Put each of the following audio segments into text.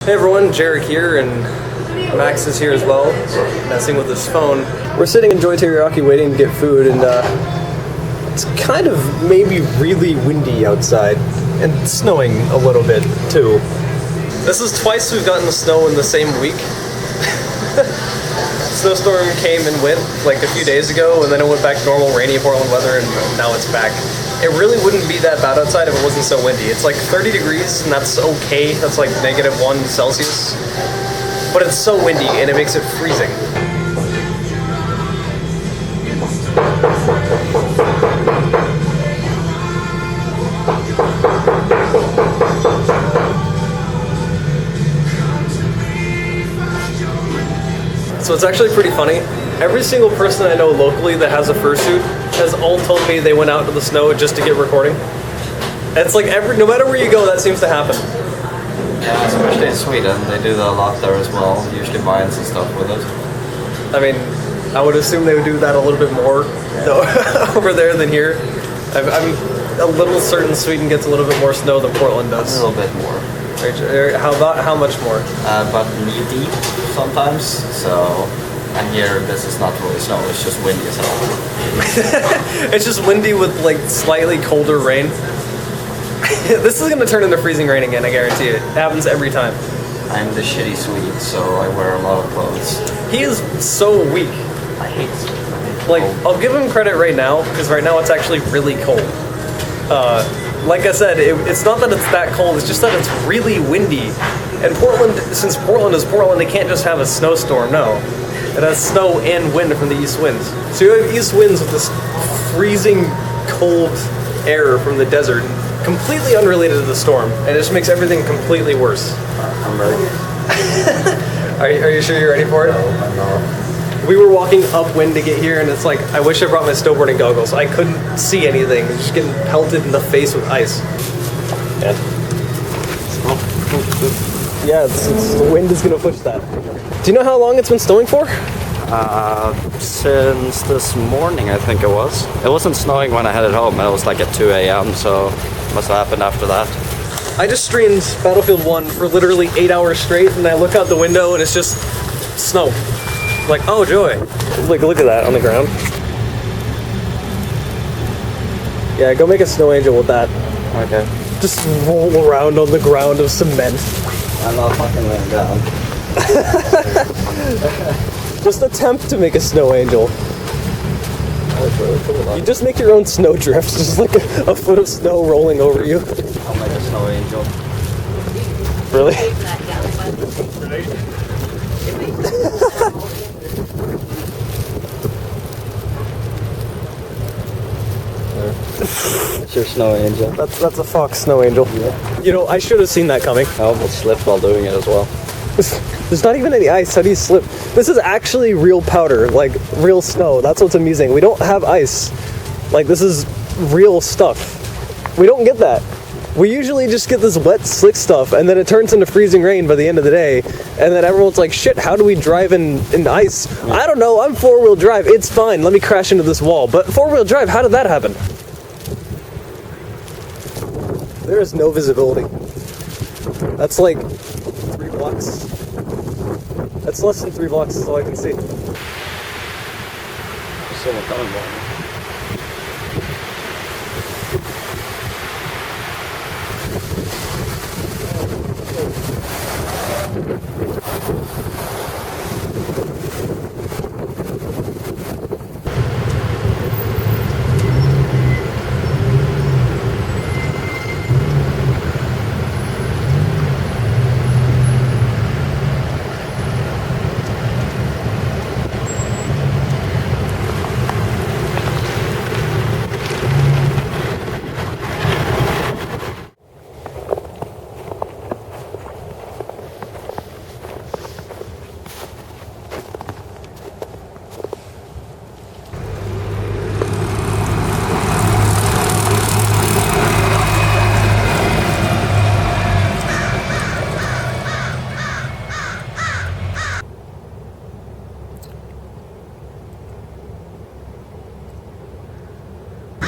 Hey everyone, Jarek here, and Max is here as well, messing with his phone. We're sitting in Joy Teriyaki waiting to get food, and it's kind of maybe really windy outside, and snowing a little bit too. This is twice we've gotten the snow in the same week. Snowstorm came and went like a few days ago, and then it went back to normal rainy Portland weather, and now it's back. It really wouldn't be that bad outside if it wasn't so windy. It's like 30 degrees, and that's okay. That's like -1 Celsius. But it's so windy, and it makes it freezing. So it's actually pretty funny. Every single person I know locally that has a fursuit has all told me they went out to the snow just to get recording. It's like no matter where you go, that seems to happen. Yeah, especially in Sweden, they do that a lot there as well. Usually mines and stuff with it. I mean, I would assume they would do that a little bit more though, over there than here. I'm a little certain Sweden gets a little bit more snow than Portland does. A little bit more. How much more? But knee deep sometimes. So, and here this is not really snow. It's just windy as hell. It's just windy with like slightly colder rain. This is gonna turn into freezing rain again, I guarantee it. It happens every time. I'm the shitty Swede, so I wear a lot of clothes. He is so weak. I hate Sweden. Like, I'll give him credit right now, because right now it's actually really cold. Like I said, it's not that it's that cold, it's just that it's really windy. And Portland, since Portland is Portland, they can't just have a snowstorm, no. It has snow and wind from the east winds. So you have east winds with this freezing cold air from the desert, completely unrelated to the storm, and it just makes everything completely worse. I'm ready. Are you sure you're ready for it? No, I'm not. We were walking upwind to get here, and it's like, I wish I brought my snowboarding goggles. I couldn't see anything. Just getting pelted in the face with ice. Yeah. Yeah, the wind is gonna push that. Do you know how long it's been snowing for? Since this morning, I think it was. It wasn't snowing when I headed home. It was like at 2 a.m., so it must have happened after that. I just streamed Battlefield 1 for literally 8 hours straight, and I look out the window and it's just snow. Like, oh joy. Like, look at that on the ground. Yeah, go make a snow angel with that. Okay. Just roll around on the ground of cement. I'm not fucking laying down. Just attempt to make a snow angel. That's really cool. You just make your own snow drift, just like a foot of snow rolling over you. I'll make a snow angel. Really? It's your snow angel. That's a Fox snow angel. Yeah. You know, I should have seen that coming. I almost slipped while doing it as well. There's not even any ice. How do you slip? This is actually real powder, like real snow. That's what's amusing. We don't have ice. Like, this is real stuff. We don't get that. We usually just get this wet, slick stuff, and then it turns into freezing rain by the end of the day, and then everyone's like, shit, how do we drive in ice? Yeah. I don't know, I'm four-wheel drive. It's fine, let me crash into this wall. But four-wheel drive, how did that happen? There is no visibility. That's like 3 blocks. That's less than 3 blocks is all I can see. Someone coming by.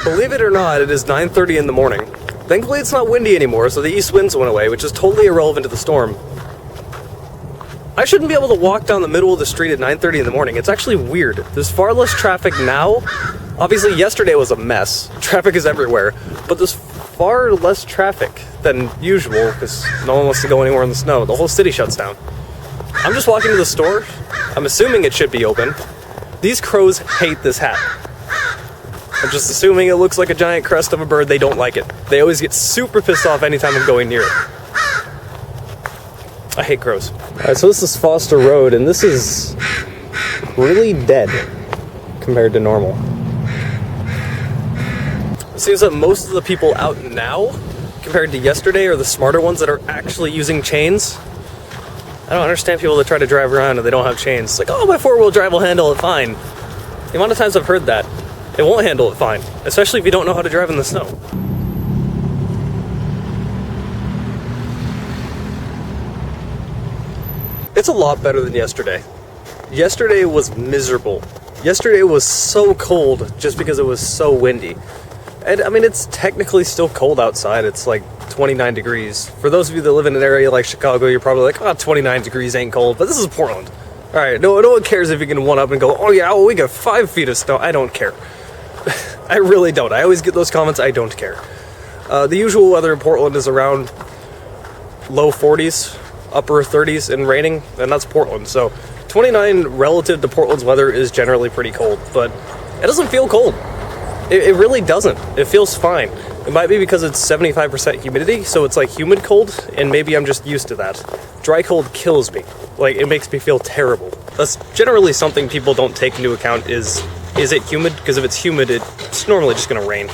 Believe it or not, it is 9:30 in the morning. Thankfully it's not windy anymore, so the east winds went away, which is totally irrelevant to the storm. I shouldn't be able to walk down the middle of the street at 9:30 in the morning. It's actually weird. There's far less traffic now. Obviously, yesterday was a mess. Traffic is everywhere. But there's far less traffic than usual because no one wants to go anywhere in the snow. The whole city shuts down. I'm just walking to the store. I'm assuming it should be open. These crows hate this hat. I'm just assuming it looks like a giant crest of a bird. They don't like it. They always get super pissed off anytime I'm going near it. I hate crows. Alright, so this is Foster Road, and this is really dead compared to normal. It seems that most of the people out now, compared to yesterday, are the smarter ones that are actually using chains. I don't understand people that try to drive around and they don't have chains. It's like, oh, my four-wheel drive will handle it fine. The amount of times I've heard that, it won't handle it fine, especially if you don't know how to drive in the snow. It's a lot better than yesterday. Yesterday was miserable. Yesterday was so cold just because it was so windy. And I mean, it's technically still cold outside. It's like 29 degrees. For those of you that live in an area like Chicago, you're probably like, oh, 29 degrees ain't cold, but this is Portland. All right, no one cares if you can one up and go, oh yeah, well, we got 5 feet of snow. I don't care. I really don't. I always get those comments, I don't care. The usual weather in Portland is around low 40s, upper 30s and raining, and that's Portland. So 29 relative to Portland's weather is generally pretty cold, but it doesn't feel cold. It really doesn't. It feels fine. It might be because it's 75% humidity, so it's like humid cold, and maybe I'm just used to that. Dry cold kills me. Like, it makes me feel terrible. That's generally something people don't take into account is it humid? Because if it's humid, it's normally just gonna rain.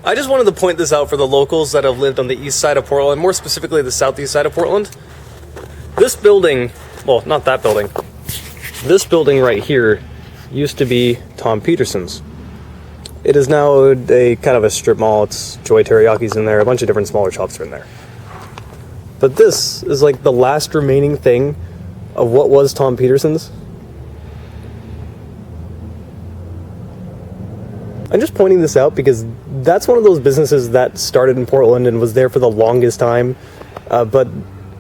I just wanted to point this out for the locals that have lived on the east side of Portland, more specifically the southeast side of Portland. This building, well, not that building, this building right here used to be Tom Peterson's. It is now a kind of a strip mall. It's Joy Teriyakis in there, a bunch of different smaller shops are in there. But this is like the last remaining thing of what was Tom Peterson's. I'm just pointing this out because that's one of those businesses that started in Portland and was there for the longest time. But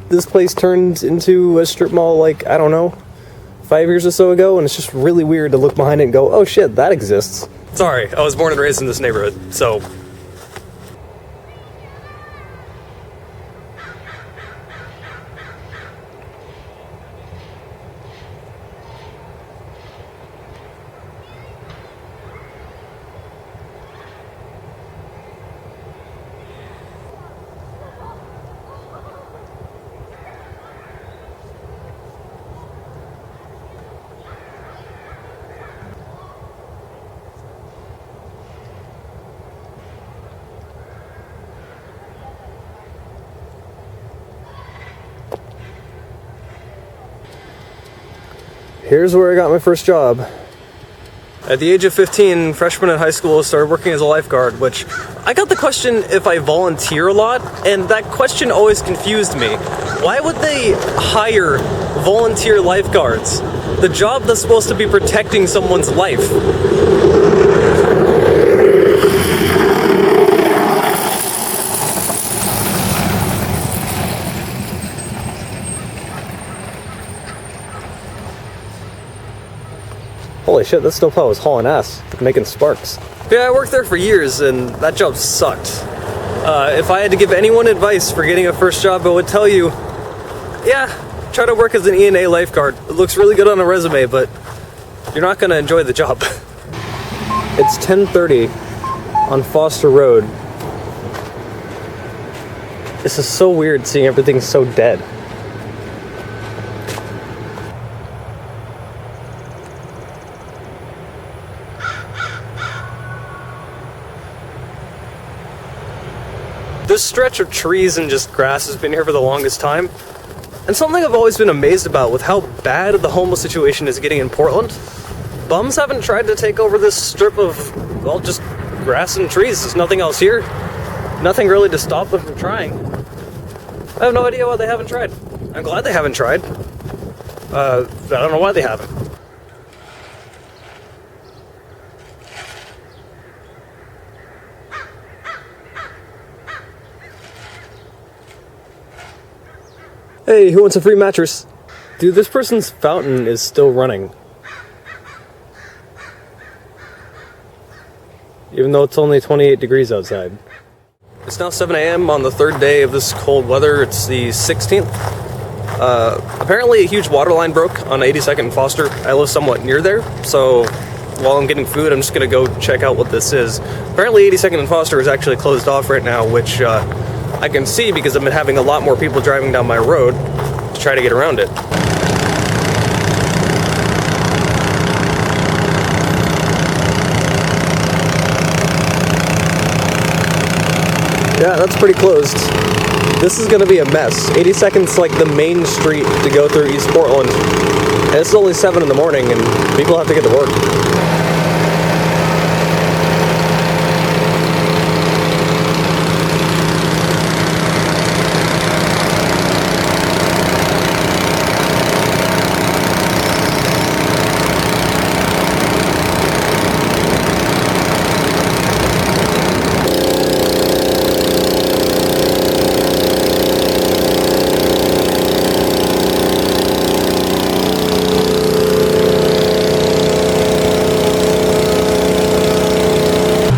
this place turned into a strip mall like, I don't know, 5 years or so ago, and it's just really weird to look behind it and go, oh shit, that exists. Sorry, I was born and raised in this neighborhood, so... Here's where I got my first job. At the age of 15, freshman in high school, I started working as a lifeguard, which I got the question if I volunteer a lot, and that question always confused me. Why would they hire volunteer lifeguards? The job that's supposed to be protecting someone's life. Holy shit, that snowplow was hauling ass, making sparks. Yeah, I worked there for years, and that job sucked. If I had to give anyone advice for getting a first job, I would tell you, yeah, try to work as an E&A lifeguard. It looks really good on a resume, but you're not gonna enjoy the job. It's 10:30 on Foster Road. This is so weird seeing everything so dead. This stretch of trees and just grass has been here for the longest time. And something I've always been amazed about with how bad the homeless situation is getting in Portland, bums haven't tried to take over this strip of, well, just grass and trees. There's nothing else here. nothing really to stop them from trying. I have no idea why they haven't tried. I'm glad they haven't tried. I don't know why they haven't. Hey, who wants a free mattress? Dude, this person's fountain is still running. Even though it's only 28 degrees outside. It's now 7 a.m. on the third day of this cold weather. It's the 16th. Apparently a huge water line broke on 82nd and Foster. I live somewhat near there, so while I'm getting food, I'm just gonna go check out what this is. Apparently 82nd and Foster is actually closed off right now, which I can see because I've been having a lot more people driving down my road to try to get around it. Yeah, that's pretty closed. This is gonna be a mess. 82nd's like the main street to go through East Portland. And it's only 7 in the morning and people have to get to work.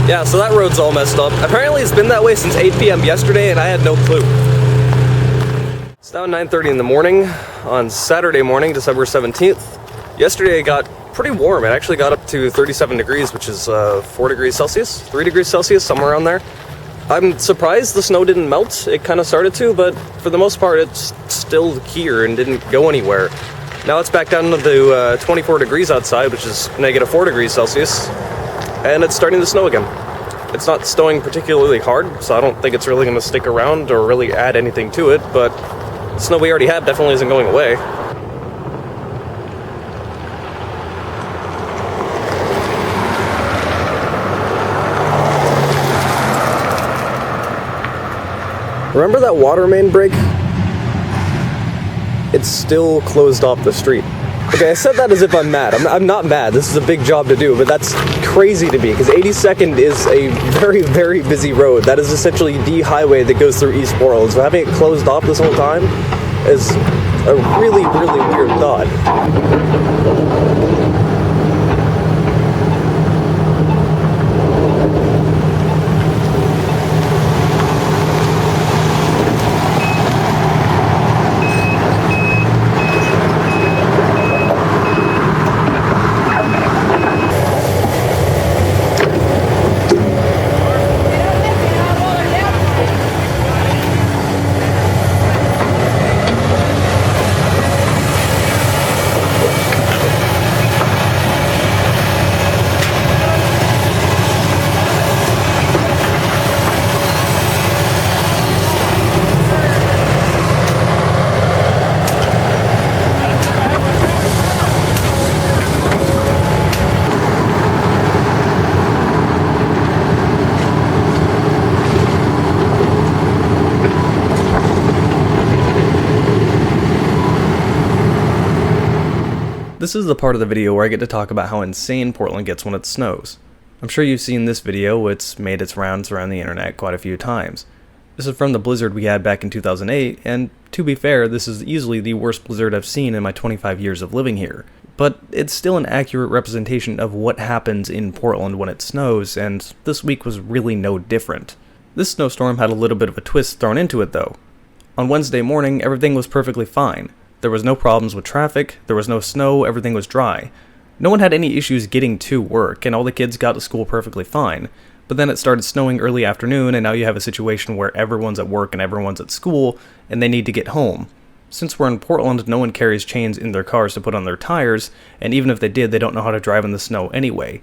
Yeah, so that road's all messed up. Apparently it's been that way since 8 p.m. yesterday and I had no clue. It's now 9:30 in the morning on Saturday morning, December 17th. Yesterday it got pretty warm. It actually got up to 37 degrees, which is 4 degrees Celsius, 3 degrees Celsius, somewhere around there. I'm surprised the snow didn't melt. It kind of started to, but for the most part it's still here and didn't go anywhere. Now it's back down to 24 degrees outside, which is negative 4 degrees Celsius. And it's starting to snow again. It's not snowing particularly hard, so I don't think it's really going to stick around or really add anything to it, but the snow we already have definitely isn't going away. Remember that water main break? It's still closed off the street. Okay, I said that as if I'm mad. I'm not mad. This is a big job to do, but that's crazy to me because 82nd is a very, very busy road. That is essentially the highway that goes through East Portland. So having it closed off this whole time is a really, really weird thought. This is the part of the video where I get to talk about how insane Portland gets when it snows. I'm sure you've seen this video, it's made its rounds around the internet quite a few times. This is from the blizzard we had back in 2008, and to be fair, this is easily the worst blizzard I've seen in my 25 years of living here. But it's still an accurate representation of what happens in Portland when it snows, and this week was really no different. This snowstorm had a little bit of a twist thrown into it though. On Wednesday morning, everything was perfectly fine. There was no problems with traffic, there was no snow, everything was dry. No one had any issues getting to work, and all the kids got to school perfectly fine. But then it started snowing early afternoon, and now you have a situation where everyone's at work and everyone's at school, and they need to get home. Since we're in Portland, no one carries chains in their cars to put on their tires, and even if they did, they don't know how to drive in the snow anyway.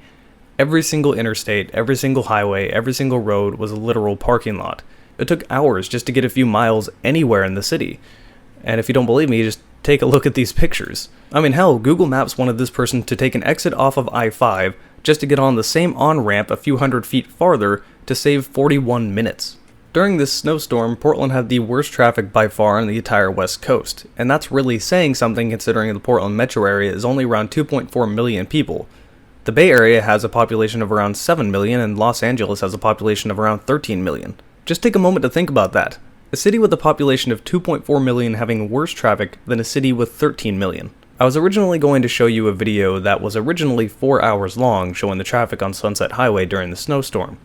Every single interstate, every single highway, every single road was a literal parking lot. It took hours just to get a few miles anywhere in the city. And if you don't believe me, just take a look at these pictures. I mean, hell, Google Maps wanted this person to take an exit off of I-5 just to get on the same on-ramp a few hundred feet farther to save 41 minutes. During this snowstorm, Portland had the worst traffic by far on the entire West Coast, and that's really saying something considering the Portland metro area is only around 2.4 million people. The Bay Area has a population of around 7 million, and Los Angeles has a population of around 13 million. Just take a moment to think about that. A city with a population of 2.4 million having worse traffic than a city with 13 million. I was originally going to show you a video that was originally 4 hours long showing the traffic on Sunset Highway during the snowstorm.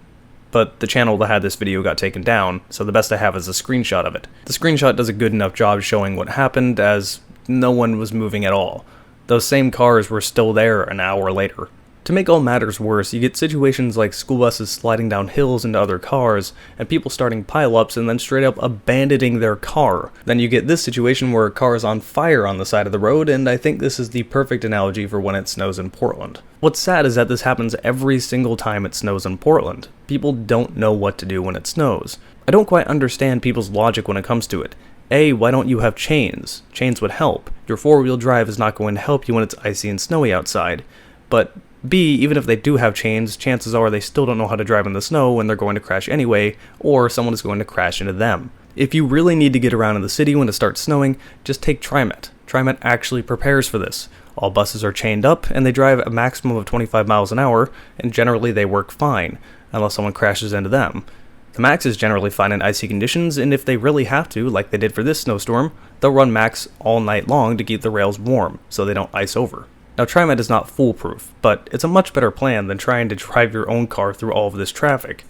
But the channel that had this video got taken down, so the best I have is a screenshot of it. The screenshot does a good enough job showing what happened, as no one was moving at all. Those same cars were still there an hour later. To make all matters worse, you get situations like school buses sliding down hills into other cars, and people starting pileups and then straight up abandoning their car. Then you get this situation where a car is on fire on the side of the road, and I think this is the perfect analogy for when it snows in Portland. What's sad is that this happens every single time it snows in Portland. People don't know what to do when it snows. I don't quite understand people's logic when it comes to it. A, why don't you have chains? Chains would help. Your four-wheel drive is not going to help you when it's icy and snowy outside. But B, even if they do have chains, chances are they still don't know how to drive in the snow and they're going to crash anyway, or someone is going to crash into them. If you really need to get around in the city when it starts snowing, just take TriMet. TriMet actually prepares for this. All buses are chained up, and they drive a maximum of 25 miles an hour, and generally they work fine, unless someone crashes into them. The max is generally fine in icy conditions, and if they really have to, like they did for this snowstorm, they'll run max all night long to keep the rails warm, so they don't ice over. Now, TriMet is not foolproof, but it's a much better plan than trying to drive your own car through all of this traffic.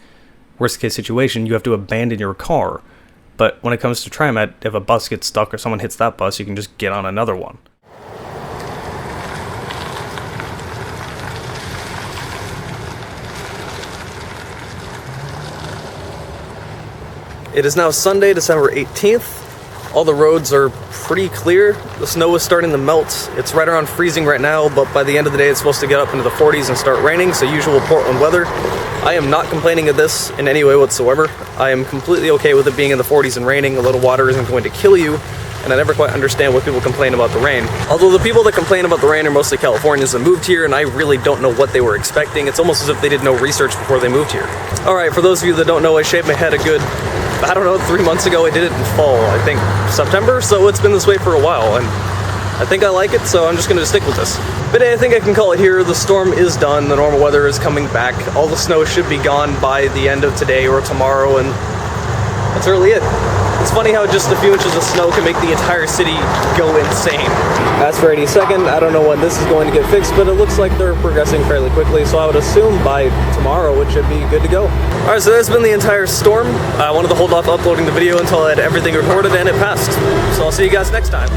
Worst case situation, you have to abandon your car. But when it comes to TriMet, if a bus gets stuck or someone hits that bus, you can just get on another one. It is now Sunday, December 18th. All the roads are pretty clear. The snow is starting to melt. It's right around freezing right now, but by the end of the day it's supposed to get up into the 40s and start raining, so usual Portland weather. I am not complaining of this in any way whatsoever. I am completely okay with it being in the 40s and raining. A little water isn't going to kill you, and I never quite understand why people complain about the rain. Although the people that complain about the rain are mostly Californians that moved here, and I really don't know what they were expecting. It's almost as if they did no research before they moved here. Alright, for those of you that don't know, I shaved my head a good, 3 months ago. I did it in fall, I think September, so it's been this way for a while, and I think I like it, so I'm just going to stick with this. But I think I can call it here. The storm is done, the normal weather is coming back, all the snow should be gone by the end of today or tomorrow, and that's really it. It's funny how just a few inches of snow can make the entire city go insane. As for 82nd, I don't know when this is going to get fixed, but it looks like they're progressing fairly quickly, so I would assume by tomorrow it should be good to go. Alright, so that's been the entire storm. I wanted to hold off uploading the video until I had everything recorded, and it passed. So I'll see you guys next time.